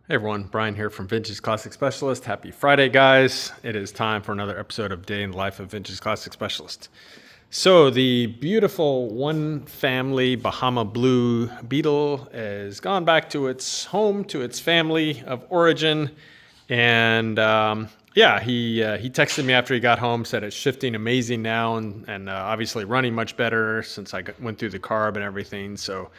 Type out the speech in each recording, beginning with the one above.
Hey everyone, Brian here from Vintage Classic Specialist. Happy Friday, guys. It is time for another episode of Day in the Life of Vintage Classic Specialist. So, the beautiful one family Bahama Blue Beetle has gone back to its home, to its family of origin. And he texted me after he got home, said it's shifting amazing now and obviously running much better since I went through the carb and everything. So,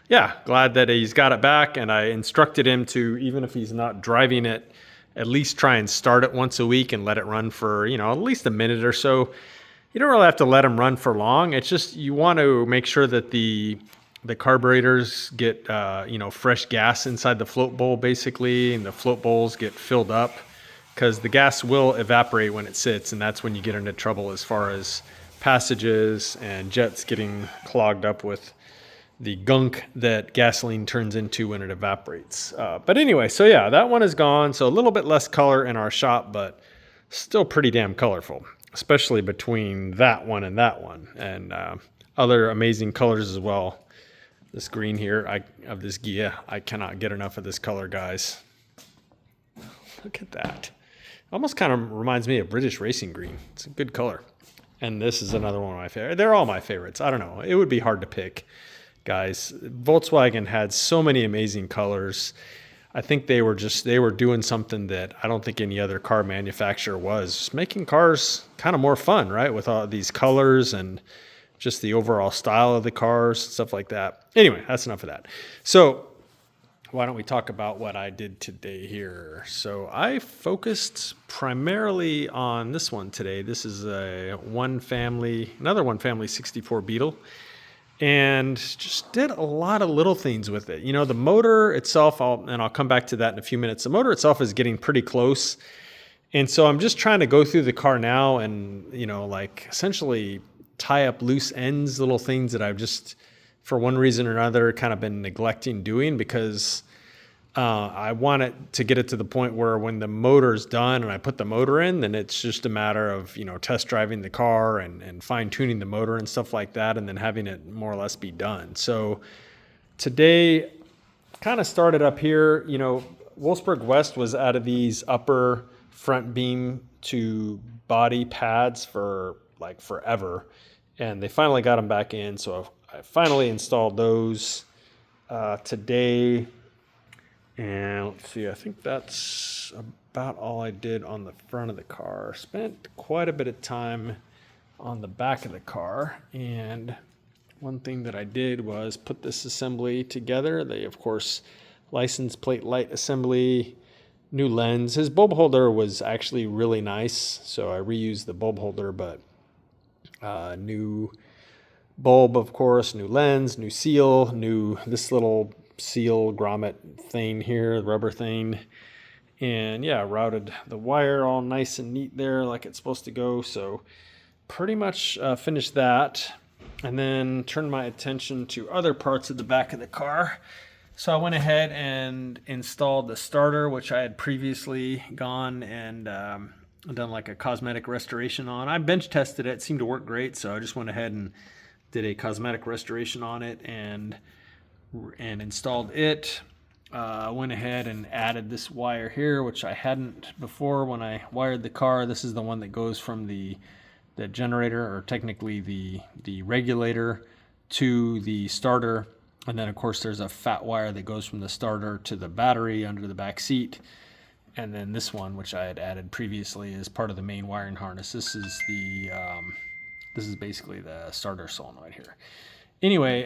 yeah, glad that he's got it back. And I instructed him to, even if he's not driving it, at least try and start it once a week and let it run for, at least a minute or so. You don't really have to let them run for long. It's just you want to make sure that the carburetors get fresh gas inside the float bowl basically, and the float bowls get filled up because the gas will evaporate when it sits, and that's when you get into trouble as far as passages and jets getting clogged up with the gunk that gasoline turns into when it evaporates. But anyway, so yeah, that one is gone. So a little bit less color in our shop, but still pretty damn colorful, especially between that one and other amazing colors as well. This green here of this Gia, I cannot get enough of this color, guys. Look at that. Almost kind of reminds me of British racing green. It's a good color. And this is another one of my favorites. They're all my favorites. I don't know. It would be hard to pick, guys. Volkswagen had so many amazing colors. I think they were doing something that I don't think any other car manufacturer was, just making cars kind of more fun, right? With all these colors and just the overall style of the cars, stuff like that. Anyway, that's enough of that. So why don't we talk about what I did today here? So I focused primarily on this one today. This is another one family 64 Beetle. And just did a lot of little things with it. The motor itself, I'll come back to that in a few minutes. The motor itself is getting pretty close. And so I'm just trying to go through the car now and, essentially tie up loose ends, little things that I've just, for one reason or another, kind of been neglecting doing because I want it to get it to the point where when the motor's done and I put the motor in, then it's just a matter of, test driving the car and fine tuning the motor and stuff like that, and then having it more or less be done. So today kind of started up here. Wolfsburg West was out of these upper front beam to body pads for like forever. And they finally got them back in. So I finally installed those today. And let's see, I think that's about all I did on the front of the car. Spent quite a bit of time on the back of the car. And one thing that I did was put this assembly together. They, of course, license plate light assembly, new lens. His bulb holder was actually really nice, so I reused the bulb holder, but new bulb, of course, new lens, new seal, this little seal grommet thing here, the rubber thing. And yeah, routed the wire all nice and neat there like it's supposed to go. So pretty much finished that, and then turned my attention to other parts of the back of the car. So I went ahead and installed the starter, which I had previously gone and done like a cosmetic restoration on. I bench tested it, seemed to work great, so I just went ahead and did a cosmetic restoration on it and installed it. Went ahead and added this wire here, which I hadn't before when I wired the car. This is the one that goes from the generator, or technically the regulator, to the starter. And then, of course, there's a fat wire that goes from the starter to the battery under the back seat. And then this one, which I had added previously, is part of the main wiring harness. This is basically the starter solenoid here. Anyway,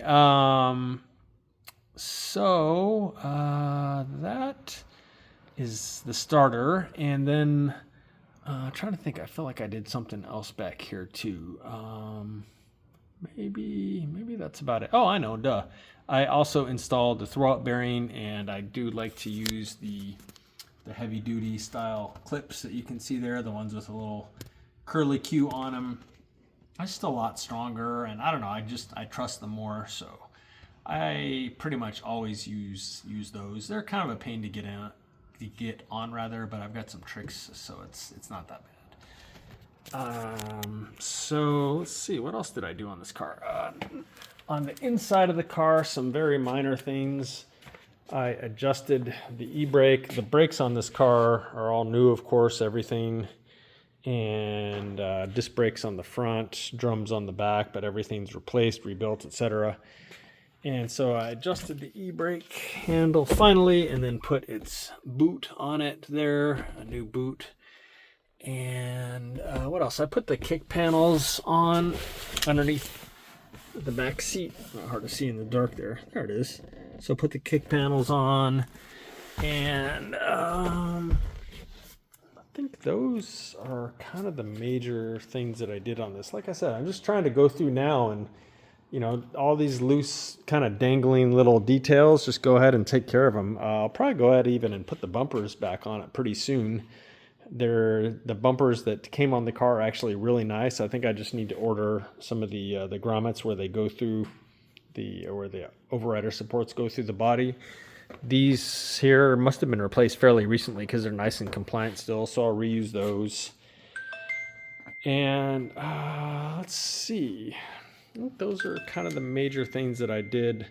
so that is the starter. And then I'm trying to think, I feel like I did something else back here too. Maybe that's about it. Oh, I know, duh. I also installed the throwout bearing, and I do like to use the heavy duty style clips that you can see there, the ones with a little curly Q on them. It's just a lot stronger, and I don't know, I trust them more, so I pretty much always use those. They're kind of a pain to get on, but I've got some tricks, so it's not that bad. So let's see, what else did I do on this car? On the inside of the car, some very minor things. I adjusted the e-brake. The brakes on this car are all new, of course, everything. And disc brakes on the front, drums on the back, but everything's replaced, rebuilt, etc. And so I adjusted the e-brake handle finally, and then put its boot on it there, a new boot. And what else? I put the kick panels on underneath the back seat. Not hard to see in the dark there. There it is. So put the kick panels on, and I think those are kind of the major things that I did on this. Like I said, I'm just trying to go through now, and all these loose kind of dangling little details, just go ahead and take care of them. I'll probably go ahead even and put the bumpers back on it pretty soon. The bumpers that came on the car are actually really nice. I think I just need to order some of the grommets where they go through where the overrider supports go through the body. These here must have been replaced fairly recently because they're nice and compliant still, so I'll reuse those. And let's see. I think those are kind of the major things that I did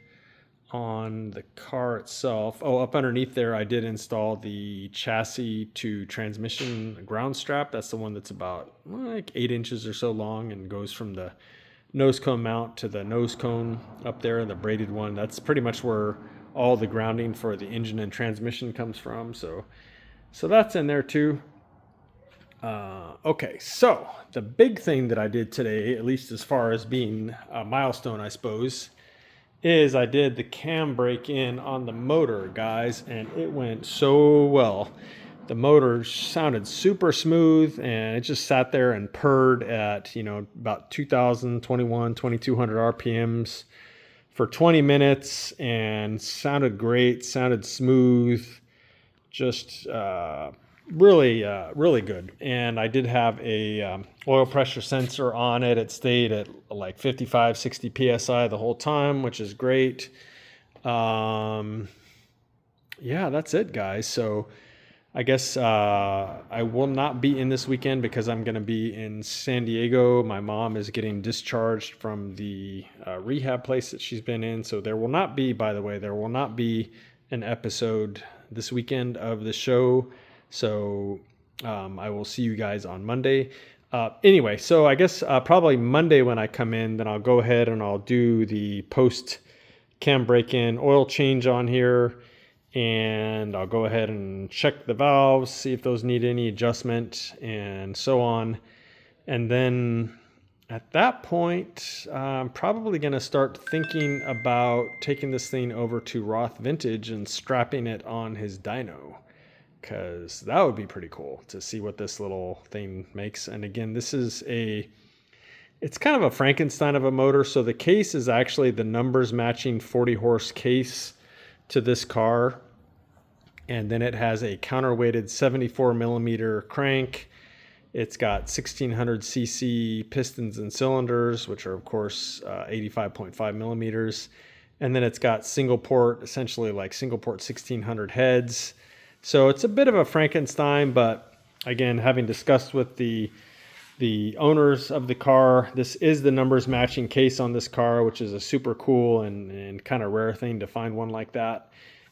on the car itself. Oh, up underneath there, I did install the chassis to transmission ground strap. That's the one that's about like 8 inches or so long and goes from the nose cone mount to the nose cone up there, the braided one. That's pretty much where all the grounding for the engine and transmission comes from. So that's in there too. Okay, so the big thing that I did today, at least as far as being a milestone, I suppose, is I did the cam break in on the motor, guys, and it went so well. The motor sounded super smooth, and it just sat there and purred at, about 2200 RPMs for 20 minutes and sounded great, sounded smooth, just really good. And I did have a oil pressure sensor on it. It stayed at like 55, 60 PSI the whole time, which is great. Yeah, that's it, guys. So I guess I will not be in this weekend because I'm going to be in San Diego. My mom is getting discharged from the rehab place that she's been in. So there will not be, by the way, an episode this weekend of the show. So I will see you guys on Monday. Anyway, so I guess probably Monday when I come in, then I'll go ahead and I'll do the post cam break-in oil change on here. And I'll go ahead and check the valves, see if those need any adjustment and so on. And then at that point, I'm probably going to start thinking about taking this thing over to Roth Vintage and strapping it on his dyno, because that would be pretty cool to see what this little thing makes. And again, it's kind of a Frankenstein of a motor. So the case is actually the numbers matching 40 horse case to this car, and then it has a counterweighted 74 millimeter crank. It's got 1600 cc pistons and cylinders, which are of course 85.5 millimeters, and then it's got single port 1600 heads. So it's a bit of a Frankenstein, but again, having discussed with the owners of the car, this is the numbers matching case on this car, which is a super cool and kind of rare thing to find one like that.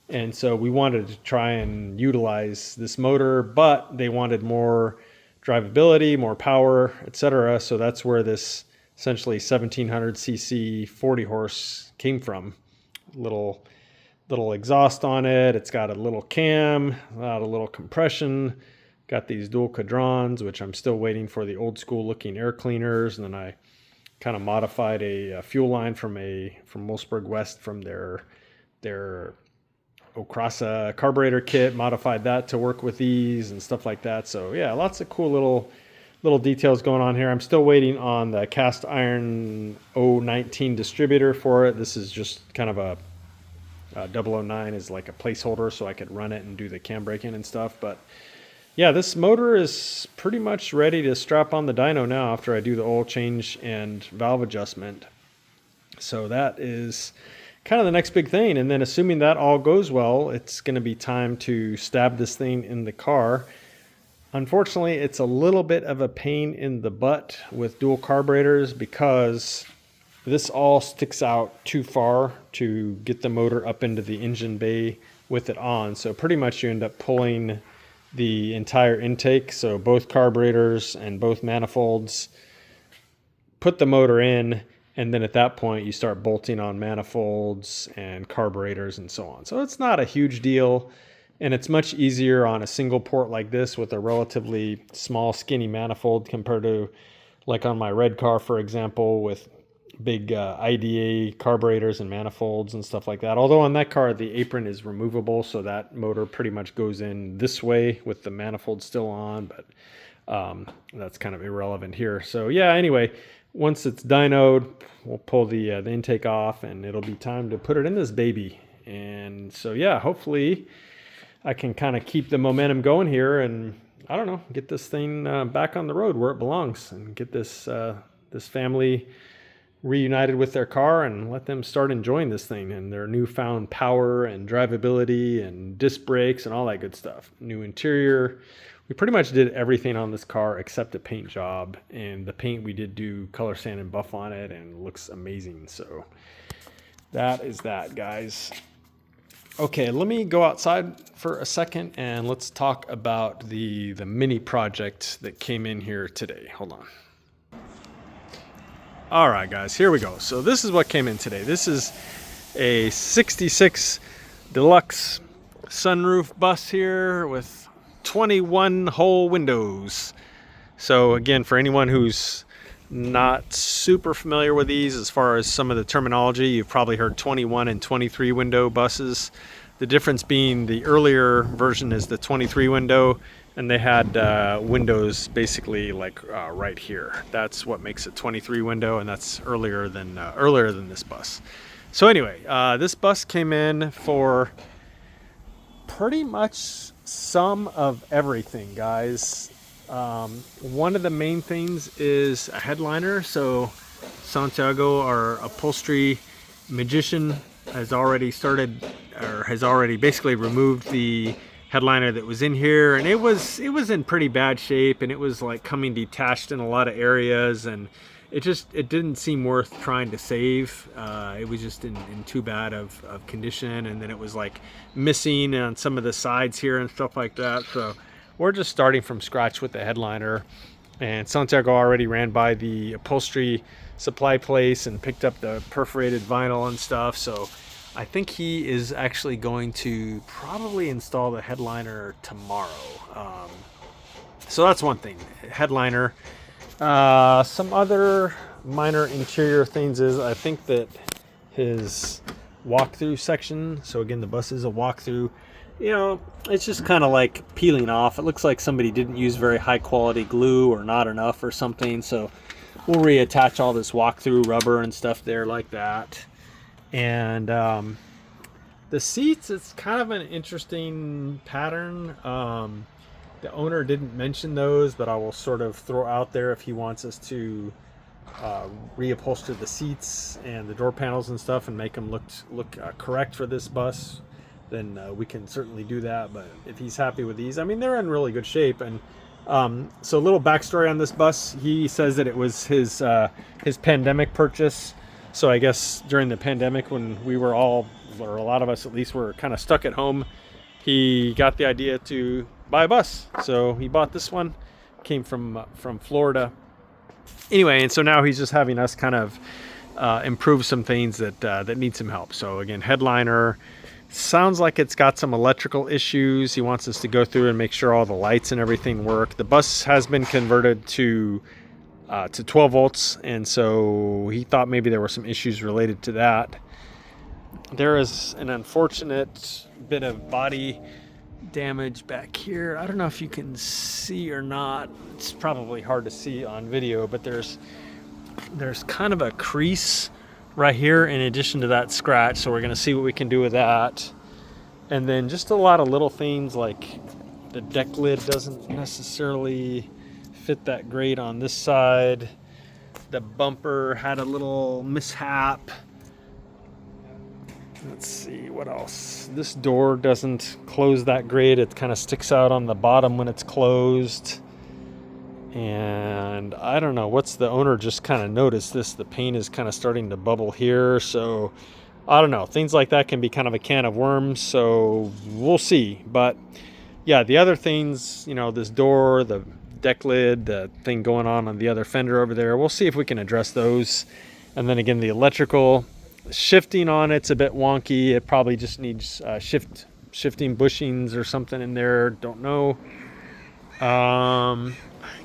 And so we wanted to try and utilize this motor, but they wanted more drivability, more power, etc. So that's where this essentially 1700 cc 40 horse came from. Little exhaust on it. It's got a little cam, a little compression. Got these dual cadrons, which I'm still waiting for the old school looking air cleaners. And then I kind of modified a fuel line from Wolfsburg West from their Okrasa carburetor kit, modified that to work with these and stuff like that. So yeah, lots of cool little details going on here. I'm still waiting on the cast iron 019 distributor for it. This is just kind of a 009 is like a placeholder so I could run it and do the cam break-in and stuff. But yeah, this motor is pretty much ready to strap on the dyno now after I do the oil change and valve adjustment. So that is kind of the next big thing. And then assuming that all goes well, it's going to be time to stab this thing in the car. Unfortunately, it's a little bit of a pain in the butt with dual carburetors because this all sticks out too far to get the motor up into the engine bay with it on. So pretty much you end up pulling the entire intake, so both carburetors and both manifolds, put the motor in, and then at that point you start bolting on manifolds and carburetors and so on. So it's not a huge deal, and it's much easier on a single port like this with a relatively small skinny manifold compared to like on my red car, for example, with big IDA carburetors and manifolds and stuff like that. Although on that car the apron is removable, so that motor pretty much goes in this way with the manifold still on, but that's kind of irrelevant here. So yeah, anyway, once it's dynoed, we'll pull the intake off, and it'll be time to put it in this baby. And so yeah, hopefully I can kind of keep the momentum going here, and I don't know, get this thing back on the road where it belongs, and get this this family reunited with their car and let them start enjoying this thing and their newfound power and drivability and disc brakes and all that good stuff. New interior. We pretty much did everything on this car except a paint job, and the paint we did do color sand and buff on it, and it looks amazing. So that is that, guys. Okay, let me go outside for a second and let's talk about the mini project that came in here today. Hold on. All right, guys, here we go. So this is what came in today. This is a 66 Deluxe sunroof bus here with 21 whole windows. So again, for anyone who's not super familiar with these as far as some of the terminology, you've probably heard 21 and 23 window buses. The difference being the earlier version is the 23 window, and they had windows basically like right here. That's what makes it 23 window, and that's earlier than this bus. So anyway, this bus came in for pretty much some of everything, guys. One of the main things is a headliner. So Santiago, our upholstery magician, has already basically removed the headliner that was in here, and it was in pretty bad shape, and it was like coming detached in a lot of areas, and it didn't seem worth trying to save. It was just in too bad of condition, and then it was like missing on some of the sides here and stuff like that. So we're just starting from scratch with the headliner, and Santiago already ran by the upholstery supply place and picked up the perforated vinyl and stuff. So I think he is actually going to probably install the headliner tomorrow. So that's one thing, headliner. Some other minor interior things is I think that his walkthrough section, so again the bus is a walkthrough, you know, it's just kind of like peeling off. It looks like somebody didn't use very high quality glue or not enough or something. So we'll reattach all this walkthrough rubber and stuff there like that. And the seats, it's kind of an interesting pattern. The owner didn't mention those, but I will sort of throw out there if he wants us to reupholster the seats and the door panels and stuff and make them look correct for this bus, then we can certainly do that. But if he's happy with these, I mean, they're in really good shape. And so a little backstory on this bus, he says that it was his pandemic purchase. So I guess during the pandemic, when we were all, or a lot of us at least, were kind of stuck at home, he got the idea to buy a bus. So he bought this one, came from Florida. Anyway, and so now he's just having us kind of improve some things that need some help. So again, headliner, sounds like it's got some electrical issues. He wants us to go through and make sure all the lights and everything work. The bus has been converted to 12 volts, and so he thought maybe there were some issues related to that. There is an unfortunate bit of body damage back here. I don't know if you can see or not. It's probably hard to see on video, but there's kind of a crease right here in addition to that scratch, so we're going to see what we can do with that. And then just a lot of little things like the deck lid doesn't necessarily fit that great on this side. The bumper had a little mishap. Let's see what else. This door doesn't close that great. It kind of sticks out on the bottom when it's closed. And I don't know, what's the owner just kind of noticed this. The paint is kind of starting to bubble here. So I don't know. Things like that can be kind of a can of worms, so we'll see. But yeah, the other things, you know, this door, the deck lid, the thing going on the other fender over there, we'll see if we can address those. And then again, the electrical shifting on it's a bit wonky. It probably just needs shifting bushings or something in there. Don't know.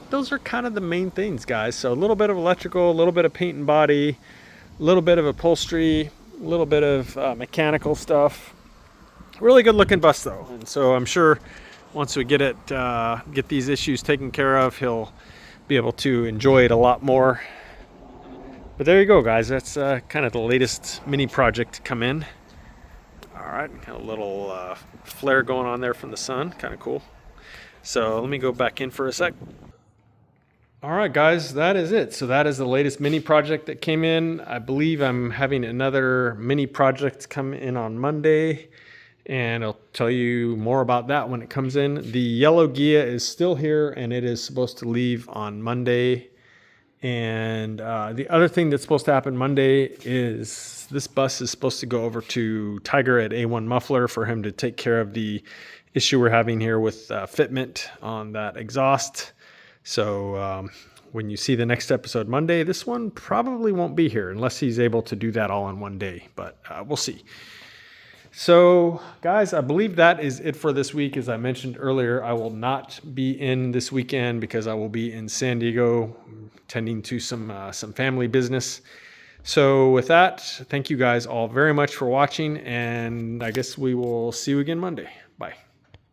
Those are kind of the main things, guys. So a little bit of electrical, a little bit of paint and body, a little bit of upholstery, a little bit of mechanical stuff. Really good looking bus though, and so I'm sure once we get these issues taken care of, he'll be able to enjoy it a lot more. But there you go, guys. That's kind of the latest mini project to come in. All right, got a little flare going on there from the sun, kind of cool. So let me go back in for a sec. All right, guys, that is it. So that is the latest mini project that came in. I believe I'm having another mini project come in on Monday, and I'll tell you more about that when it comes in. The yellow Ghia is still here, and it is supposed to leave on Monday. And the other thing that's supposed to happen Monday is this bus is supposed to go over to Tiger at A1 Muffler for him to take care of the issue we're having here with fitment on that exhaust. So when you see the next episode Monday, this one probably won't be here unless he's able to do that all in one day, but we'll see. So guys, I believe that is it for this week. As I mentioned earlier, I will not be in this weekend because I will be in San Diego tending to some family business. So with that, thank you guys all very much for watching, and I guess we will see you again Monday.